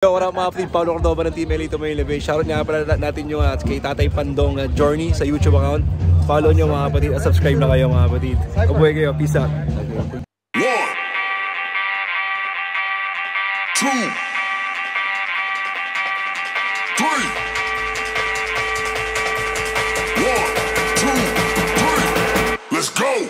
Yo, wala mga kapatid, Paolo Cordova ng Team Elito Manila Bay. Shoutout nga pala natin yung kay Tatay Pandong Journey sa YouTube account. Follow nyo mga kapatid at subscribe na kayo mga kapatid. Kabuhay kayo, peace out. 1, 2, 3. 1, 2, 3. Let's go.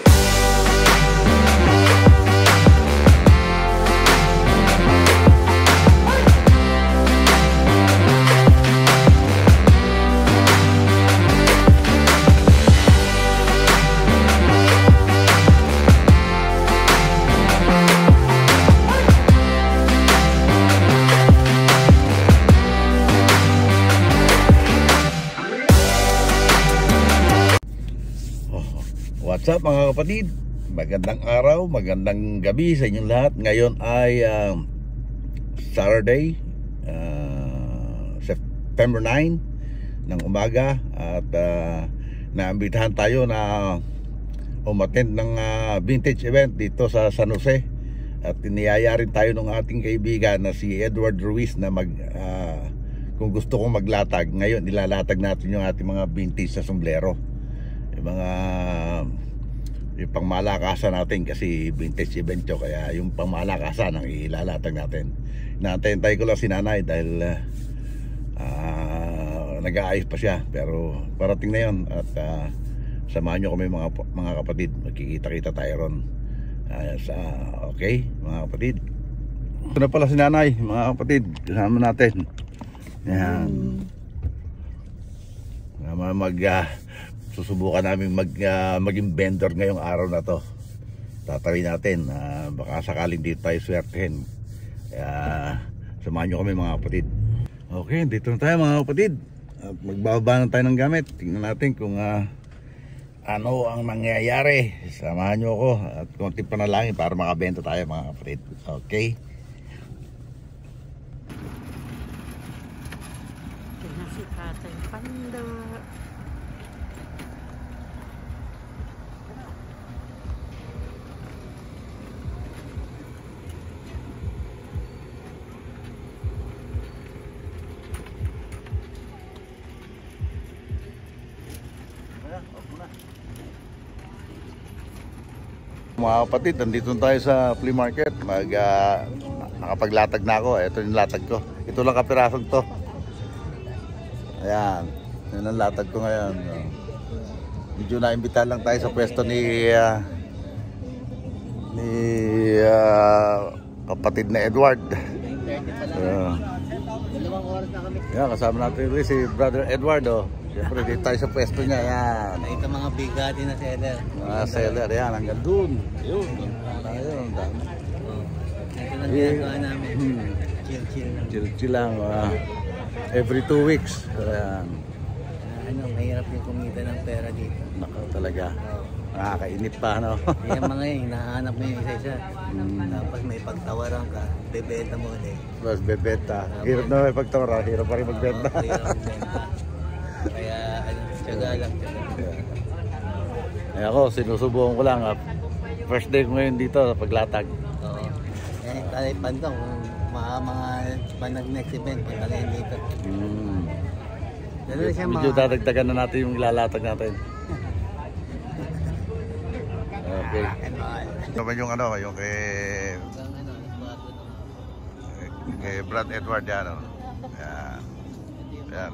What's up mga kapatid? Magandang araw, magandang gabi sa inyong lahat. Ngayon ay Saturday, September 9 ng umaga. At naambitahan tayo na umattend ng vintage event dito sa San Jose. At niyaya rin tayo ng ating kaibigan na si Edward Ruiz na kung gusto kong maglatag. Ngayon ilalatag natin yung ating mga vintage sa sombrero, yung pangmalakasan natin kasi vintage event yun, kaya yung pangmalakasan ang ilalatag natin. Naantay ko lang si nanay dahil nag-aayos pa siya, pero parating na yun. At samahan nyo kami mga kapatid, magkikita-kita tayo ron. Okay mga kapatid, ito na pala si nanay mga kapatid, kasama natin. Yan, susubukan namin maging vendor ngayong araw na to. Tatawin natin, baka sakaling dito tayo swertehin. Kaya samahan nyo kami mga kapatid. Okay, dito na tayo mga kapatid. At magbababa na tayo ng gamit. Tingnan natin kung ano ang mangyayari. Samahan nyo ako at konti panalangin para makabenta tayo mga kapatid. Okay. Tingnan si Tatay Pando. Mga kapatid, nandito tayo sa flea market. Nakapaglatag na ako. Ito yung latag ko. Ito lang kapirasong to. Ayan, yun ang latag ko ngayon. Medyo naimbita lang tayo sa pwesto ni kapatid na Edward. Yan, kasama natin rin si Brother Edward. Siyempre dito tayo sa pwesto niya. Yan, ito mga bigati na seller. Mga seller, yan, hanggang dun. Yun, ayun, dami. Ito lang ginagawa namin. Chill lang. Every 2 weeks. Ayan. Mahirap yung kumita ng pera dito. Nako talaga. Nakakainit pa, no? Yung mga yun, hinahanap mo yung isa-isa. Tapos may pagtawaran ka, bebenta mo ulit. Tapos bebenta. Hirap na may pagtawaran, hirap pa rin magbenta. Kaya tiyaga lang. Ay ako, sinusubukan ko lang. First day ko ngayon dito sa paglatag. Oo. Tatay Pandong, mga nag-next event, punta ngayon dito. Medyo dadagdagan na natin yung ilalatag natin. Okay. Naman yung yung kay Brad Edward yan, Yan. Yan,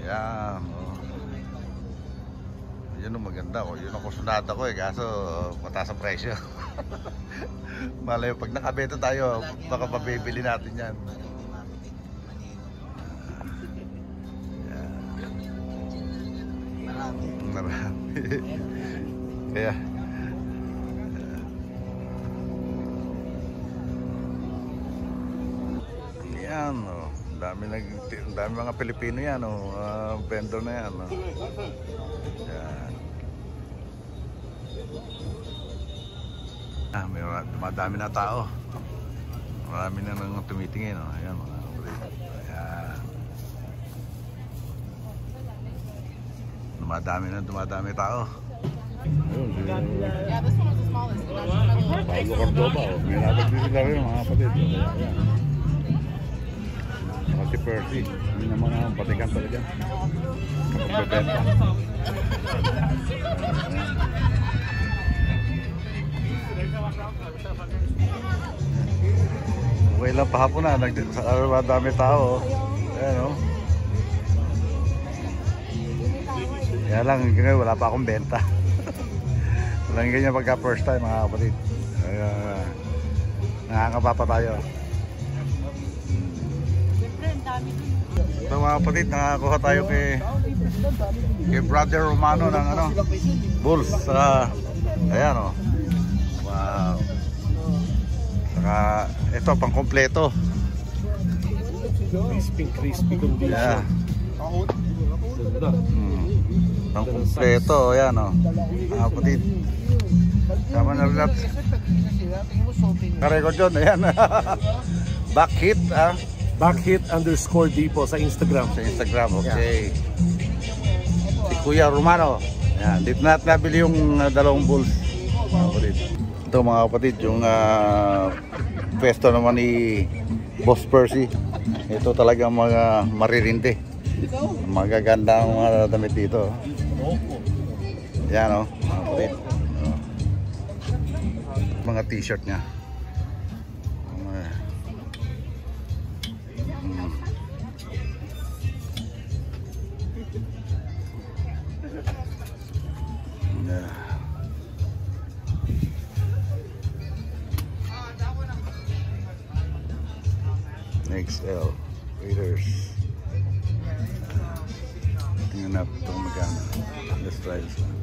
Yan. Yun ang maganda ko. Yun ang kusunada ko kaso mataas ang presyo. Malayo pag nakabenta tayo, baka mabibili natin yan. Marami. Kaya yan, dami mga Pilipino yan, vendor na yan, yan. May dumadami na tao, marami na nang tumitingin, ayan mga kapatid. Ayan, dumadami tao. Paulo Cordoba, oh. May nabagdi sila rin mga kapatid. Ayan. Saka si Percy, hindi naman ang patikan talaga. Kapag-bebenta. Okay lang pahapon na, madami tao. Ayan o. Kaya lang, wala pa akong benta. Walang ganyan pagka first time mga kapatid. Nakakaba pa tayo. Ito mga kapatid, nakakuha tayo kay Brother Romano ng ano, bulls. Ayan o. Wow. Saka ito pang kompleto. Crispy condition. Yeah. Pang kompleto, ayan o. Mga kapatid. Sama na rin. Karecord yun, ayan. Back hit, ah. Backhit_Depot sa Instagram. Sa Instagram, okay. Si Kuya Romano. Ayan, dito natin nabili yung dalawang bulls. Mga kapatid. Ito mga kapatid, yung pwesto naman ni Boss Percy. Ito talagang mga maririndi. Magaganda ang mga damit dito. Yan o, mga kapatid. Mga t-shirt niya. XL Raiders. Tingnan natin itong magana. Let's try this one.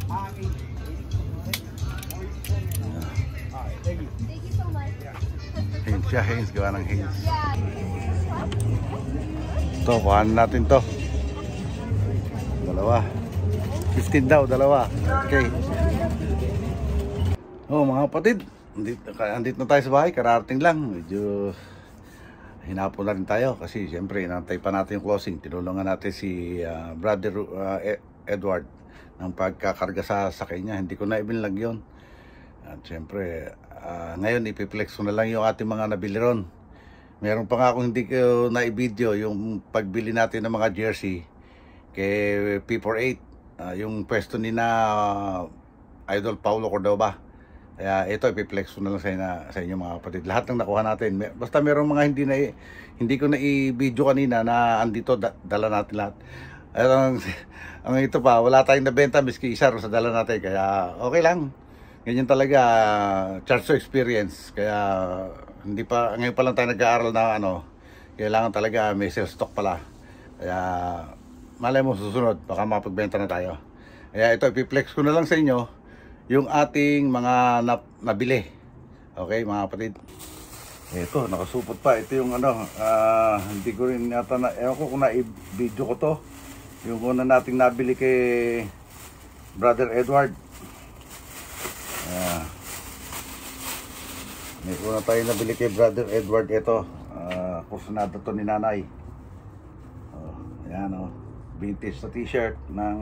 Haynes siya, Haynes. Gawa ng Haynes. Ito, kuhanan natin to. Dalawa. 15 daw, dalawa. Okay. Oh mga kapatid, andito na tayo sa bahay. Kararating lang. Medyo hinapon na rin tayo kasi siyempre inantay pa natin yung closing. Tinulungan natin si Brother Edward ng pagkakarga sa sakay niya. Hindi ko na ibinlag yun. At siyempre ngayon ipiplex ko na lang yung ating mga nabili ron. Meron pa nga akong hindi ko na-i-video yung pagbili natin ng mga jersey kay P48, yung pwesto ni na Idol Paulo Cordoba. Kaya ito ipiplex ko na lang sa inyo mga kapatid. Lahat ng nakuha natin. Basta merong mga hindi ko na i-video kanina na andito, dala natin lahat. Ang ito pa, wala tayong nabenta miski isa sa dala natin. Kaya okay lang. Ganyan talaga, charge to experience. Kaya ngayon pa lang tayo nag-aaral na ano, kailangan talaga may sales stock pala. Kaya malay mo susunod, baka mapagbenta na tayo. Kaya ito ipiplex ko na lang sa inyo yung ating mga nabili. Okay mga kapatid. Ito, nakasupot pa. Ito yung ano, hindi ko rin yata ewan ko kung na-video ko to. Yung una nating nabili kay Brother Edward. May una tayo nabili kay Brother Edward. Ito, kursunado to ni nanay. Ayan o, vintage na t-shirt ng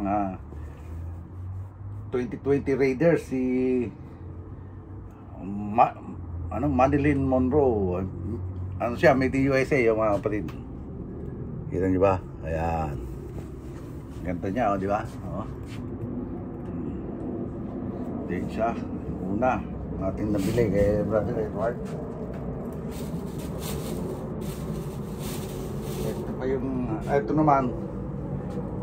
2020 Raiders, si Madeline Monroe. Ano siya, made in USA yung mga kapatid. Kita nyo ba? Ayan, ganda niya, oh, di ba? Oh. Din siya, una natin nabili kay Brother Edward. Ito pa yung ito naman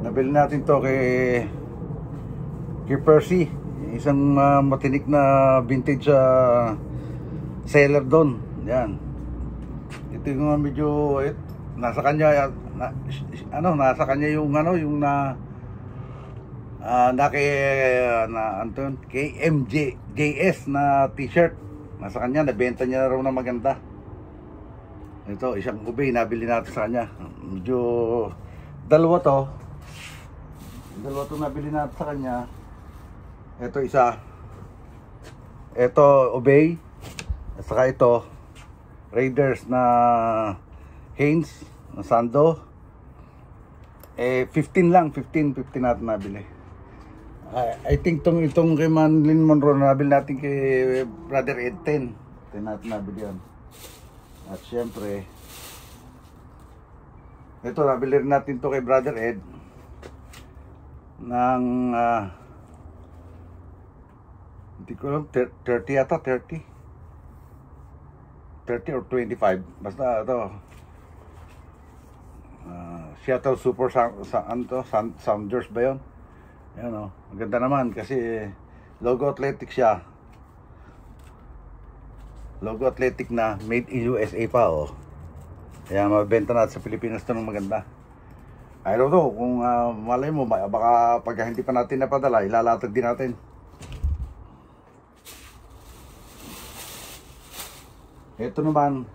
nabili natin to kay Percy, isang matinik na vintage seller doon. Yan. Ito yung medyo nasa kanya nasa kanya yung yung KMJS na t-shirt. Nasa kanya, nabenta niya na raw na maganda. Ito, isang ube nabili natin sa kanya. Medyo dalawa to nabili natin sa kanya. Ito isa. Ito Obey. At saka ito Raiders na Haynes na Sando. 15 lang, 15 natin nabili. I think itong kay Manlin Monroe nabil natin kay Brother Ed 10. Ito natin nabil yan. At syempre, ito nabili rin natin to kay Brother Ed ng hindi ko alam, 30 yata, 30 or 25. Basta ito, Seattle Super Sounders ba yun? Yan o, ang ganda naman kasi logo athletic siya. Logo athletic na, made in USA pa o. Kaya mabenta natin sa Pilipinas ito ng maganda. I don't know kung malay mo, baka pag hindi pa natin napadala, ilalatag din natin. Ito naman,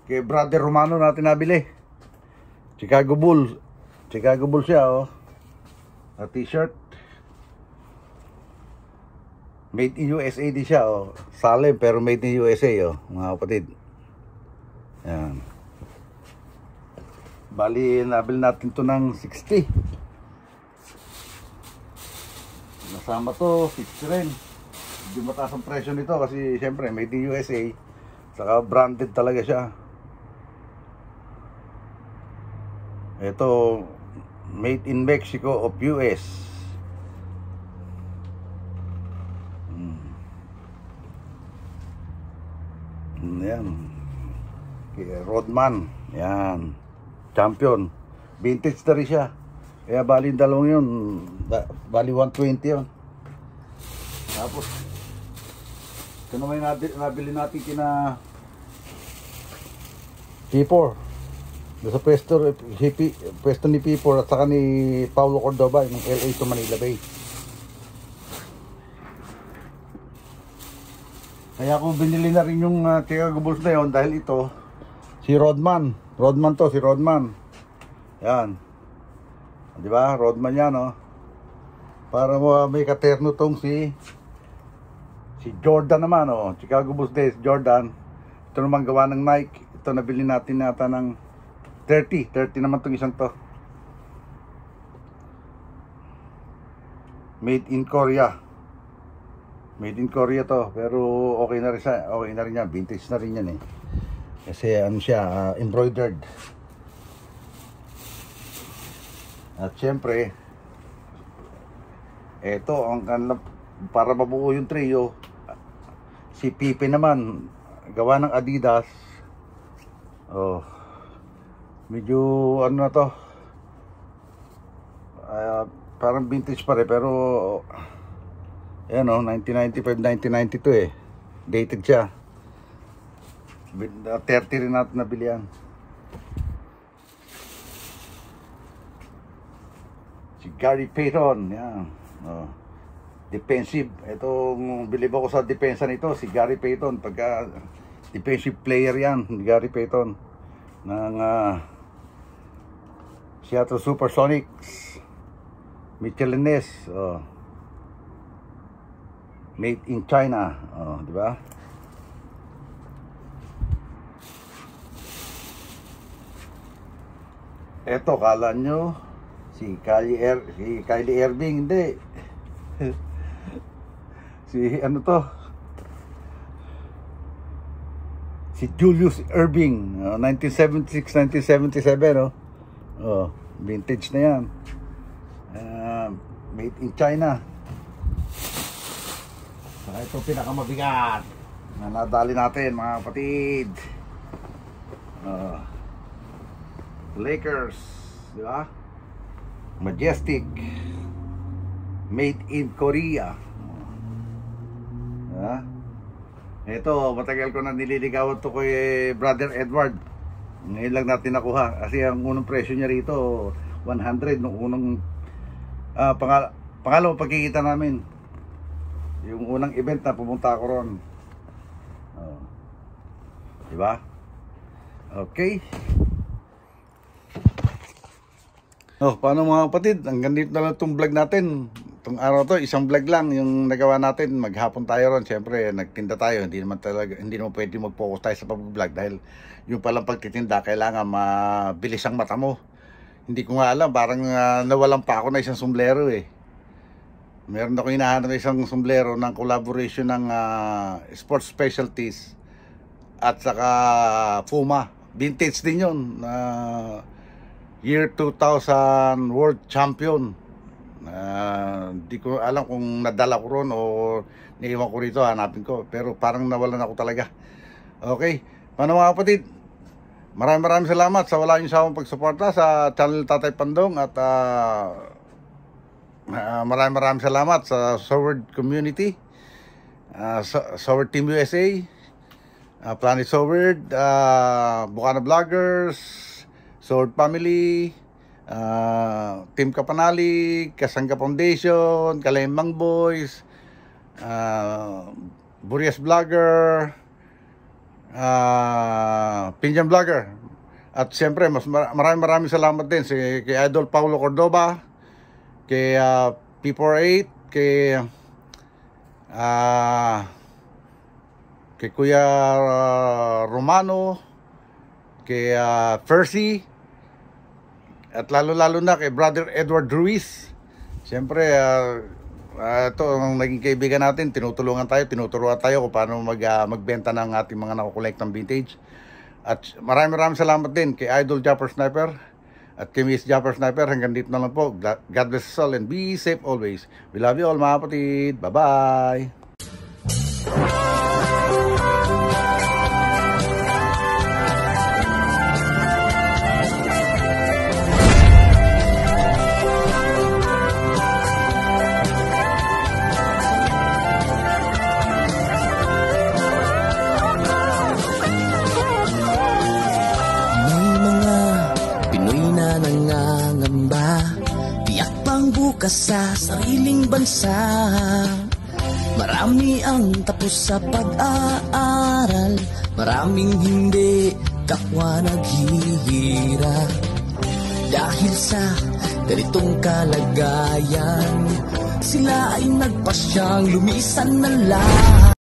kay Brother Romano natin nabili. Chicago Bulls. Chicago Bulls siya o. A t-shirt. Made in USA din siya oh. Salim pero made in USA oh, mga kapatid. Yan. Bali nabil natin to ng 60. Nasama to 60 rin. Hindi mataas ang presyo nito kasi syempre made in USA. Saka branded talaga siya. Ito made in Mexico of US. Yan. Rodman. Yan. Champion. Vintage na rin siya. Kaya bali dalawang yun. Bali 120 yun. Tapos ito naman yung nabili natin kina P4. Sa pwesto ni P4 at saka ni Paulo Cordoba ng LA to Manila Bay. Kaya ako binili na rin yung Chicago Bulls na yun dahil ito si Rodman. Rodman to, si Rodman. Yan. Di ba? Rodman yan, oh. Para may katerno tong si Jordan naman, oh. Chicago Bulls days, Jordan. Ito naman gawa ng Nike. Ito nabili natin nata ng 30 naman tong isang to. Made in Korea. Made in Korea to, pero okay na rin siya. Okay na rin yan, vintage na rin yan eh. Kasi ano siya, embroidered. At syempre, eto ang para mabuo yung trio. Si Pipe naman, gawa ng Adidas. Oh. Medyo ano na to, parang vintage pa rin pero ayan o, 1995, 1992 eh, dated siya. 30 rin natin nabili yan. Si Gary Payton, yan oh. Defensive, itong bilib ako sa depensa nito, si Gary Payton. Pagka defensive player yan, Gary Payton ng Seattle Supersonics, Michelines, oh. Made in China, oh, di ba? Eto, kala nyo si Kylie Irving, hindi. Si ano to? Si Julius Irving, 1976, 1977, oh. Oh, vintage na yan. Made in China. Saka ito pinakamabigat na nadali natin mga kapatid. Lakers, di ba? Majestic. Made in Korea. Ito, matagal ko na nililigawan to kay Brother Edward. Ngayon lang natin nakuha kasi ang unang presyo niya rito 100 nung unang pangalawang pagkikita namin, yung unang event na pumunta ako ron. Diba? Okay. Paano mga kapatid, hanggang dito na lang itong vlog natin. Itong araw to, isang vlog lang yung nagawa natin. Maghapon tayo ron, siyempre nagtinda tayo. Hindi naman pwede mag-focus tayo sa pag-vlog dahil yung palang pagtitinda kailangan mabilis ang mata mo. Hindi ko nga alam, parang nawalan pa ako na isang sombrero eh. Meron ako hinahanap na isang sombrero ng collaboration ng Sports Specialties at saka Puma. Vintage din yun. Year 2000 World Champion. Di ko alam kung nadala ko ron o naiwan ko rito, hanapin ko. Pero parang nawalan ako talaga. Okay, paano mga kapatid? Maraming salamat sa wala yung sawang pagsuporta sa channel Tatay Pandong. At maraming salamat sa Soward Community, Soward Team USA, Planet Soward, Bukana Vloggers, Soward Family, Team Kapanali, Kasangga Foundation, Kalembang Boys, Burias Vlogger, Pinjan Vlogger. At siyempre maraming salamat din kay Idol Paulo Cordoba, kay P48, kay Kuya Romano, kay Percy, at lalo na kay Brother Edward Ruiz. Siyempre ito ang naging kaibigan natin, tinuturuan tayo kung paano magbenta ng ating mga nakukolekt ng vintage. At maraming salamat din kay Idol Japper Sniper at kay Miss Japper Sniper. Hanggang dito na lang po. God bless us all and be safe always. We love you all mga kapatid. Bye-bye. Bukas sa sariling bansa, marami ang tapos sa pag-aaral, maraming hindi kapwa naghihirap. Dahil sa ganitong kalagayan, sila ay nagpasyang lumisan na lang.